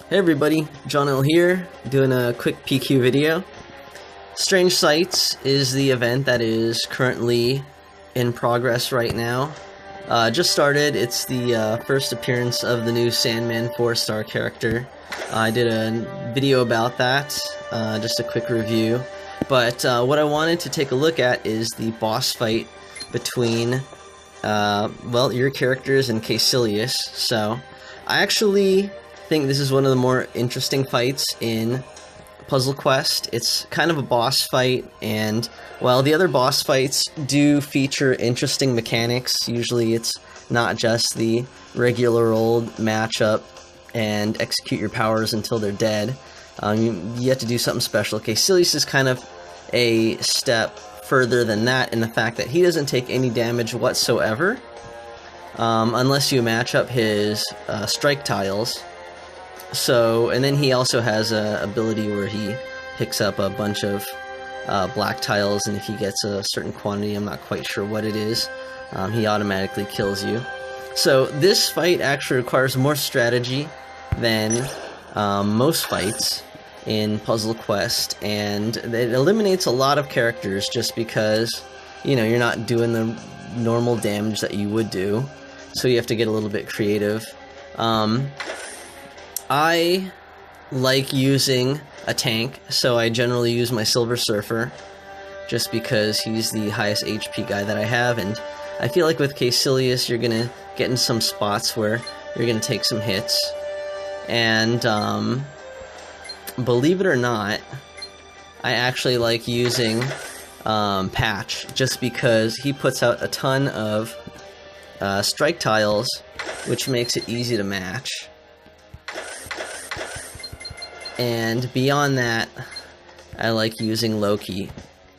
Hey everybody, John L here, doing a quick PQ video. Strange Sights is the event that is currently in progress right now. Just started. It's the first appearance of the new Sandman 4-star character. I did a video about that, just a quick review. But what I wanted to take a look at is the boss fight between, well, your characters and Kaecilius. So, I actually think this is one of the more interesting fights in Puzzle Quest. It's kind of a boss fight, and while the other boss fights do feature interesting mechanics, usually it's not just the regular old matchup and execute your powers until they're dead. You have to do something special. Kaecilius is kind of a step further than that in the fact that he doesn't take any damage whatsoever, unless you match up his strike tiles. So, and then he also has a ability where he picks up a bunch of black tiles, and if he gets a certain quantity, I'm not quite sure what it is, he automatically kills you. So this fight actually requires more strategy than most fights in Puzzle Quest, and it eliminates a lot of characters just because, you know, you're not doing the normal damage that you would do, so you have to get a little bit creative. I like using a tank, so I generally use my Silver Surfer, just because he's the highest HP guy that I have, and I feel like with Kaecilius you're gonna get in some spots where you're gonna take some hits, and believe it or not, I actually like using Patch, just because he puts out a ton of strike tiles, which makes it easy to match. And beyond that, I like using Loki,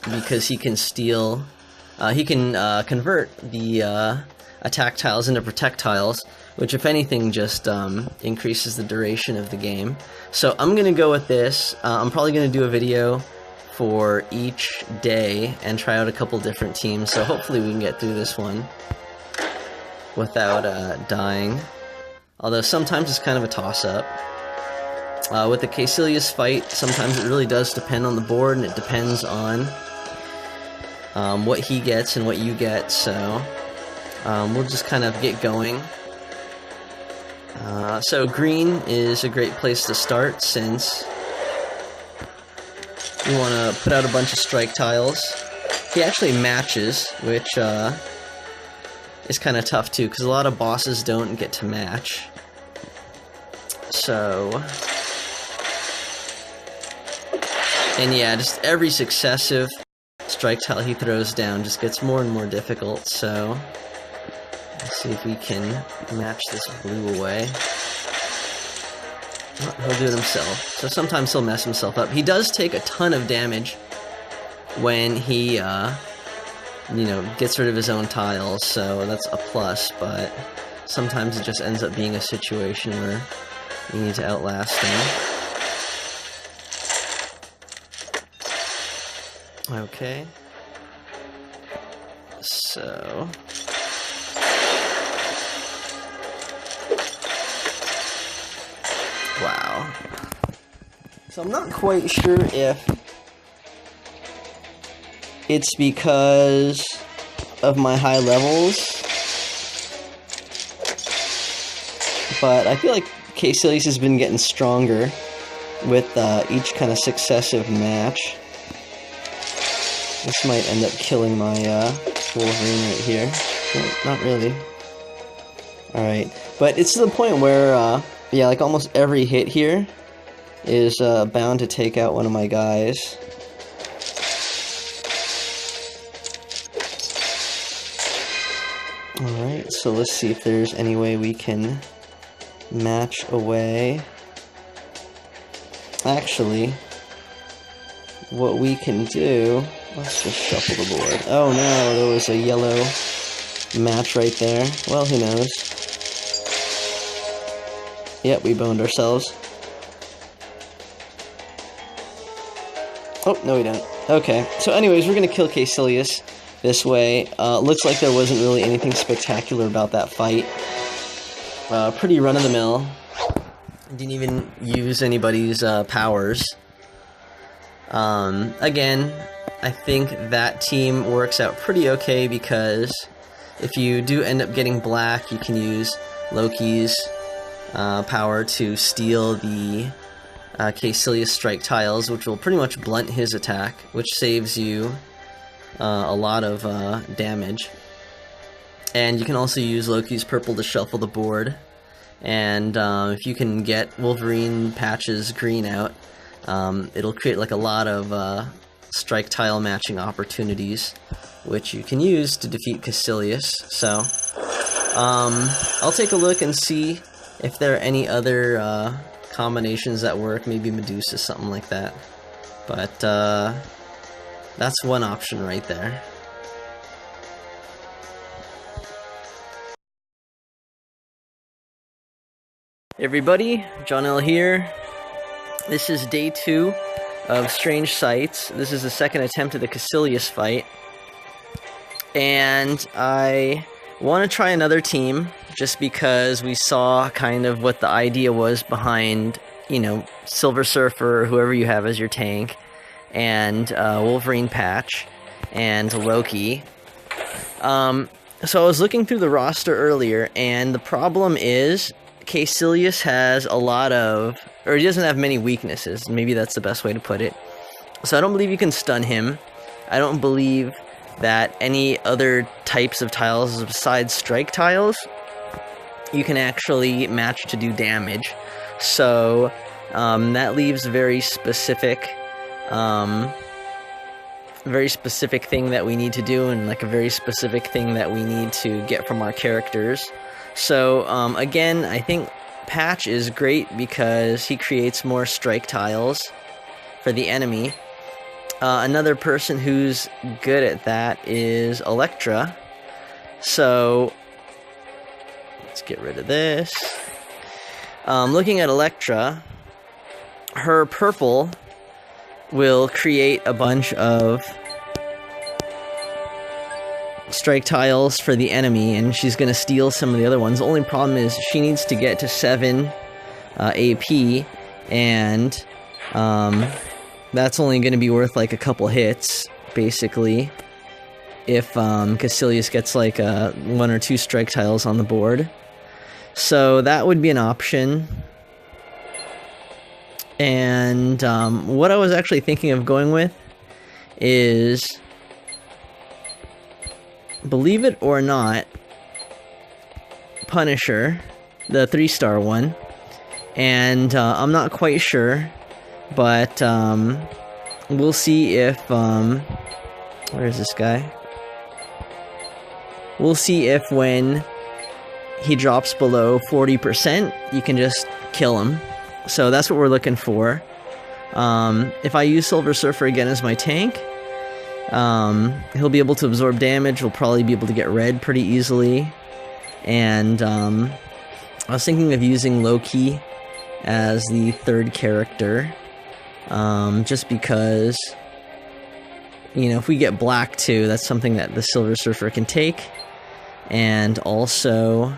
because he can steal, he can convert the attack tiles into protect tiles, which if anything just increases the duration of the game. So I'm going to go with this. I'm probably going to do a video for each day and try out a couple different teams, so hopefully we can get through this one without dying. Although sometimes it's kind of a toss-up. With the Kaecilius fight, sometimes it really does depend on the board, and it depends on what he gets and what you get, so we'll just kind of get going. So green is a great place to start, since you want to put out a bunch of strike tiles. He actually matches, which is kind of tough too, because a lot of bosses don't get to match. So... and yeah, just every successive strike tile he throws down just gets more and more difficult, so let's see if we can match this blue away. Oh, he'll do it himself. So sometimes he'll mess himself up. He does take a ton of damage when he, you know, gets rid of his own tiles, so that's a plus, but sometimes it just ends up being a situation where you need to outlast him. Okay, so wow. So I'm not quite sure if it's because of my high levels, but I feel like Kaecilius has been getting stronger with each kind of successive match. This might end up killing my Wolverine right here. No, not really. Alright, but it's to the point where, yeah, like almost every hit here is bound to take out one of my guys. Alright, so let's see if there's any way we can match away. Actually, what we can do... let's just shuffle the board. Oh no, there was a yellow match right there. Well, who knows? Yep, we boned ourselves. Oh, no we don't. Okay, so anyways, we're gonna kill Kaecilius this way. Looks like there wasn't really anything spectacular about that fight. Pretty run-of-the-mill. Didn't even use anybody's powers. Again, I think that team works out pretty okay because if you do end up getting black, you can use Loki's power to steal the Kaecilius strike tiles, which will pretty much blunt his attack, which saves you a lot of damage. And you can also use Loki's purple to shuffle the board. And if you can get Wolverine Patch's green out, it'll create like a lot of strike tile matching opportunities, which you can use to defeat Kaecilius. So I'll take a look and see if there are any other combinations that work, maybe Medusa, something like that. But that's one option right there. Hey everybody, John L here. This is day 2 of Strange Sights. This is the second attempt at the Kaecilius fight. And I want to try another team, just because we saw kind of what the idea was behind, you know, Silver Surfer, or whoever you have as your tank, and Wolverine Patch, and Loki. So I was looking through the roster earlier, and the problem is Kaecilius has a lot of, or he doesn't have many weaknesses, maybe that's the best way to put it. So I don't believe you can stun him. I don't believe that any other types of tiles besides strike tiles you can actually match to do damage. So that leaves a very specific thing that we need to do, and like a very specific thing that we need to get from our characters. So again, I think Patch is great because he creates more strike tiles for the enemy. Another person who's good at that is Elektra. So let's get rid of this. Looking at Elektra, her purple will create a bunch of strike tiles for the enemy, and she's going to steal some of the other ones. The only problem is she needs to get to 7 AP, and that's only going to be worth like a couple hits, basically, if Kaecilius gets like 1 or 2 strike tiles on the board. So that would be an option. And what I was actually thinking of going with is, believe it or not, Punisher, the 3-star one. And I'm not quite sure, but we'll see if where is this guy? We'll see if when he drops below 40%, you can just kill him. So that's what we're looking for. If I use Silver Surfer again as my tank, he'll be able to absorb damage. We'll probably be able to get red pretty easily. And I was thinking of using Loki as the 3rd character, just because, you know, if we get black too, that's something that the Silver Surfer can take. And also,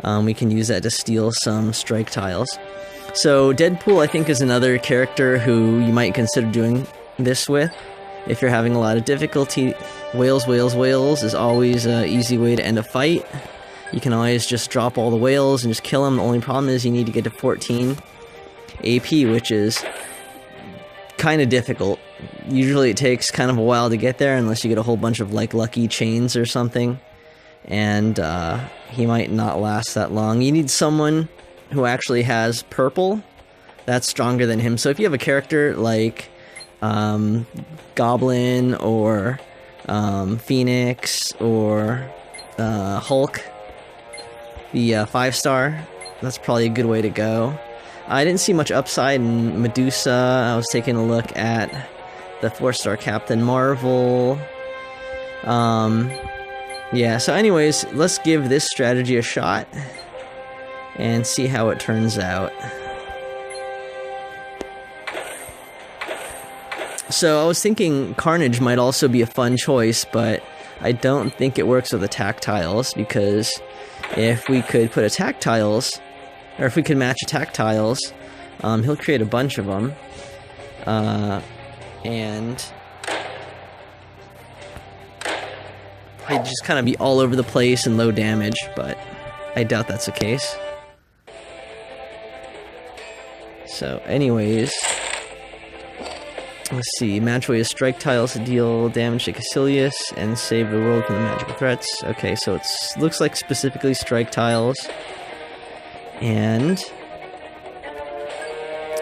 we can use that to steal some strike tiles. So Deadpool, I think, is another character who you might consider doing this with if you're having a lot of difficulty. Whales is always an easy way to end a fight. You can always just drop all the whales and just kill them. The only problem is you need to get to 14 AP, which is kind of difficult. Usually it takes kind of a while to get there, unless you get a whole bunch of like lucky chains or something, and he might not last that long. You need someone who actually has purple that's stronger than him. So if you have a character like Goblin or Phoenix or Hulk, the 5-star, that's probably a good way to go. I didn't see much upside in Medusa. I was taking a look at the 4-star Captain Marvel. Yeah, so anyways, let's give this strategy a shot and see how it turns out. So I was thinking Carnage might also be a fun choice, but I don't think it works with attack tiles, because if we could put attack tiles or if we can match attack tiles, he'll create a bunch of them, and he'd just kind of be all over the place and low damage, but I doubt that's the case. So anyways, let's see, match away his strike tiles to deal damage to Kaecilius and save the world from the magical threats. Okay, so it looks like specifically strike tiles. And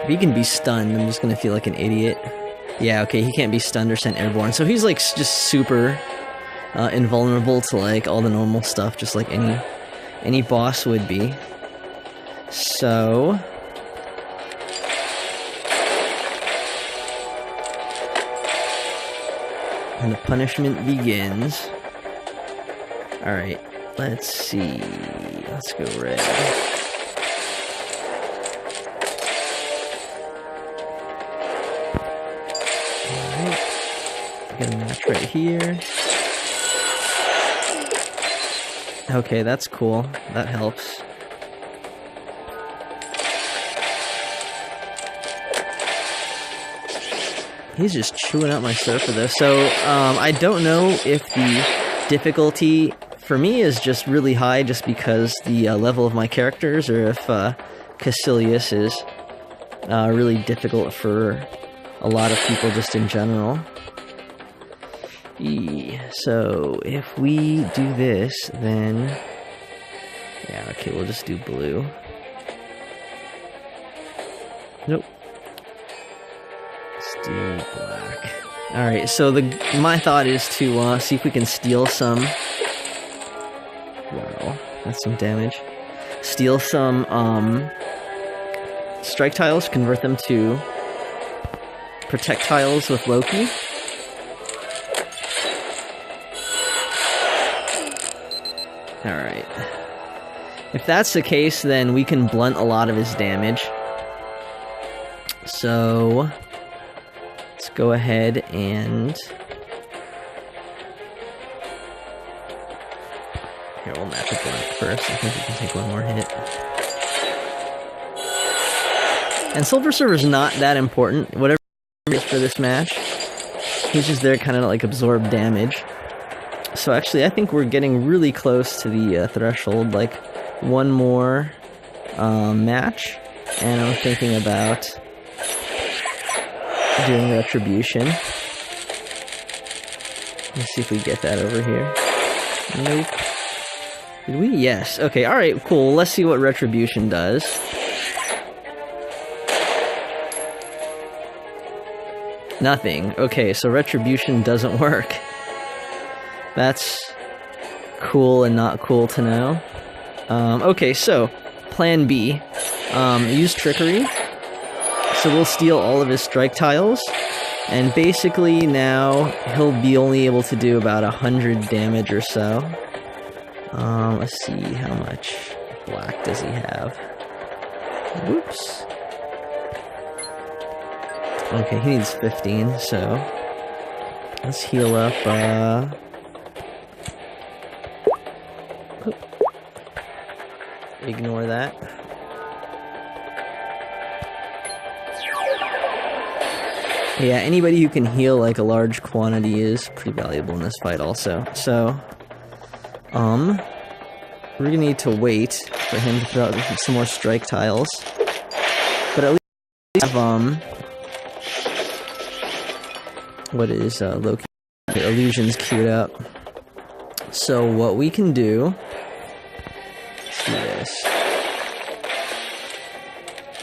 if he can be stunned, I'm just gonna feel like an idiot. Yeah, okay, he can't be stunned or sent airborne, so he's like just super invulnerable to like all the normal stuff, just like any boss would be. So and the punishment begins. Alright, let's see. Let's go red. Alright. Get a match right here. Okay, that's cool. That helps. He's just chewing up my surfer though. So, I don't know if the difficulty for me is just really high just because the level of my characters, or if Kaecilius is really difficult for a lot of people just in general. So, if we do this, then... yeah, okay, we'll just do blue. Nope. Let's do black. Alright, so my thought is to see if we can steal some... wow, that's some damage. Steal some strike tiles, convert them to protect tiles with Loki. Alright. If that's the case, then we can blunt a lot of his damage. So let's go ahead and... here, we'll match it black first. I think we can take one more hit. And Silver Surfer's not that important. Whatever it is for this match, he's just there kind of like absorb damage. So actually, I think we're getting really close to the threshold. Like, one more match, and I'm thinking about doing Retribution. Let's see if we get that over here. Nope. Did we? Yes. Okay, alright, cool. Let's see what Retribution does. Nothing. Okay, so Retribution doesn't work. That's cool and not cool to know. Okay, so, plan B. Use Trickery. So we'll steal all of his strike tiles. And basically now, he'll be only able to do about 100 damage or so. Let's see, how much black does he have? Whoops. Okay, he needs 15, so... let's heal up, ignore that. Yeah, anybody who can heal like a large quantity is pretty valuable in this fight also. So, we're gonna need to wait for him to throw out some more strike tiles. But at least have, what is, Loki illusions queued up. So what we can do... let's do this.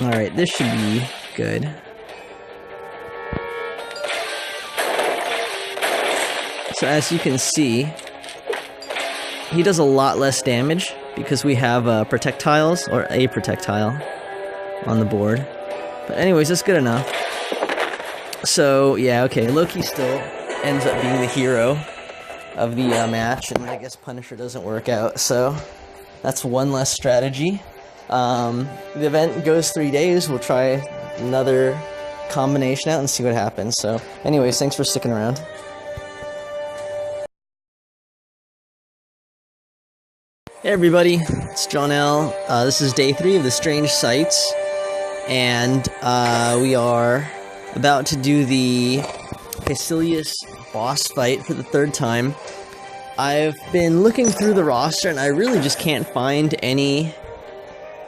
Alright, this should be good. So as you can see, he does a lot less damage because we have projectiles, or a projectile, on the board. But anyways, that's good enough. So, yeah, okay, Loki still ends up being the hero of the match, and I guess Punisher doesn't work out, so that's one less strategy. The event goes 3 days, we'll try another combination out and see what happens. So, anyways, thanks for sticking around. Hey everybody, it's John L. This is day 3 of the Strange Sights, and we are about to do the Kaecilius boss fight for the 3rd time. I've been looking through the roster and I really just can't find any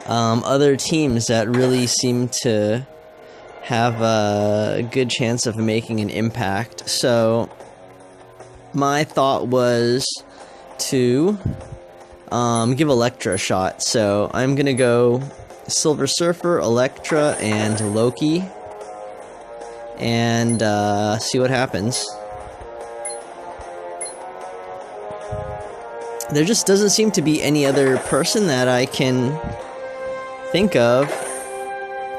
other teams that really seem to have a good chance of making an impact. So my thought was to give Electra a shot. So I'm gonna go Silver Surfer, Electra, and Loki, and see what happens. There just doesn't seem to be any other person that I can think of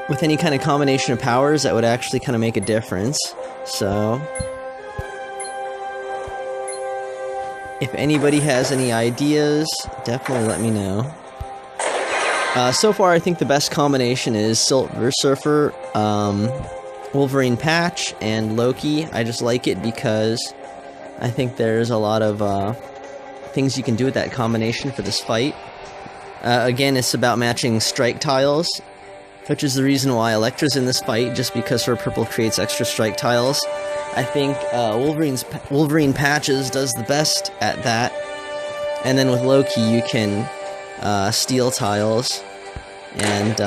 with any kind of combination of powers that would actually kind of make a difference. So if anybody has any ideas, definitely let me know. So far, I think the best combination is Silver Surfer, Wolverine Patch, and Loki. I just like it because I think there's a lot of things you can do with that combination for this fight. Again, it's about matching strike tiles, which is the reason why Electra's in this fight, just because her purple creates extra strike tiles. I think Wolverine Patches does the best at that, and then with Loki you can steal tiles, and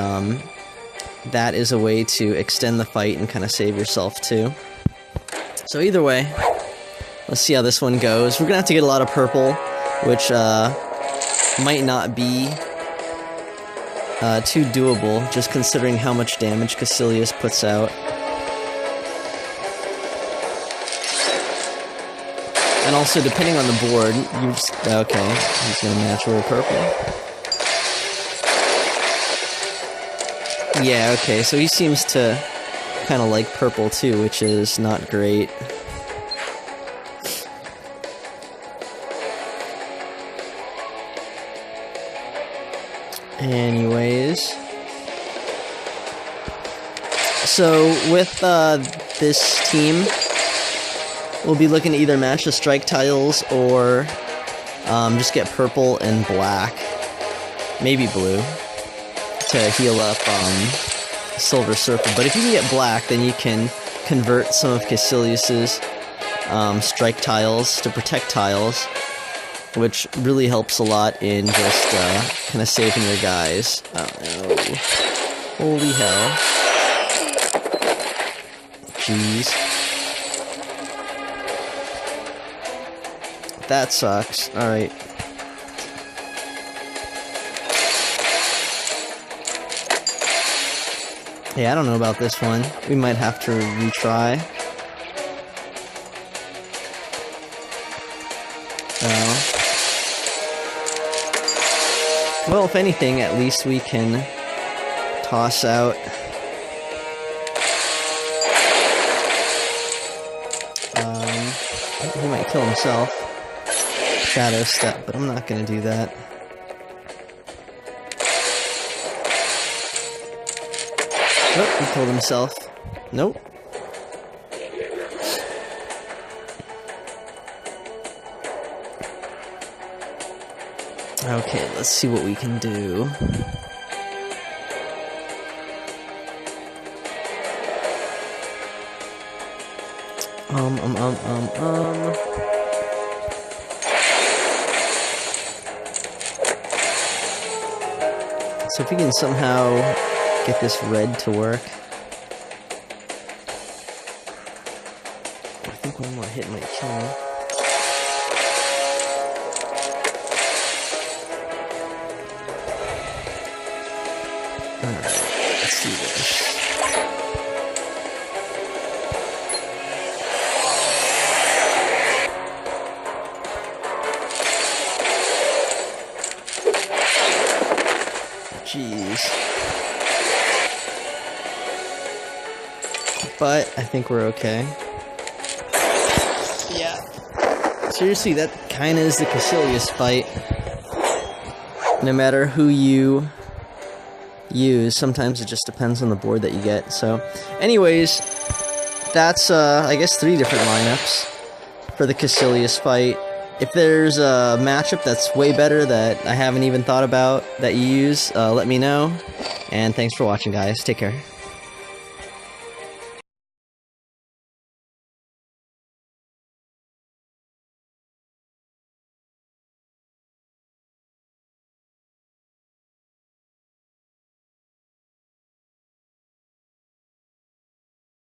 that is a way to extend the fight and kind of save yourself too. So either way, let's see how this one goes. We're gonna have to get a lot of purple, which might not be too doable, just considering how much damage Kaecilius puts out. And also, depending on the board, you just... okay, he's gonna match with purple. Yeah, okay, so he seems to kind of like purple too, which is not great. Anyways, so with this team, we'll be looking to either match the strike tiles or just get purple and black, maybe blue, to heal up Silver Surfer. But if you can get black, then you can convert some of Kaecilius's strike tiles to protect tiles, which really helps a lot in just kind of saving your guys. Oh no. Holy hell. Jeez. That sucks. Alright. Hey, I don't know about this one. We might have to retry. Well, if anything, at least we can toss out he might kill himself. Shadow Step, but I'm not gonna do that. Oh, he killed himself. Nope. Okay, let's see what we can do. So if we can somehow get this red to work. I think one more hit might kill him. Alright, let's do this. Jeez. But I think we're okay. Yeah. Seriously, that kinda is the Kaecilius fight. No matter who you use, sometimes it just depends on the board that you get. So, anyways, that's, I guess 3 different lineups for the Kaecilius fight. If there's a matchup that's way better that I haven't even thought about that you use, let me know. And thanks for watching, guys. Take care.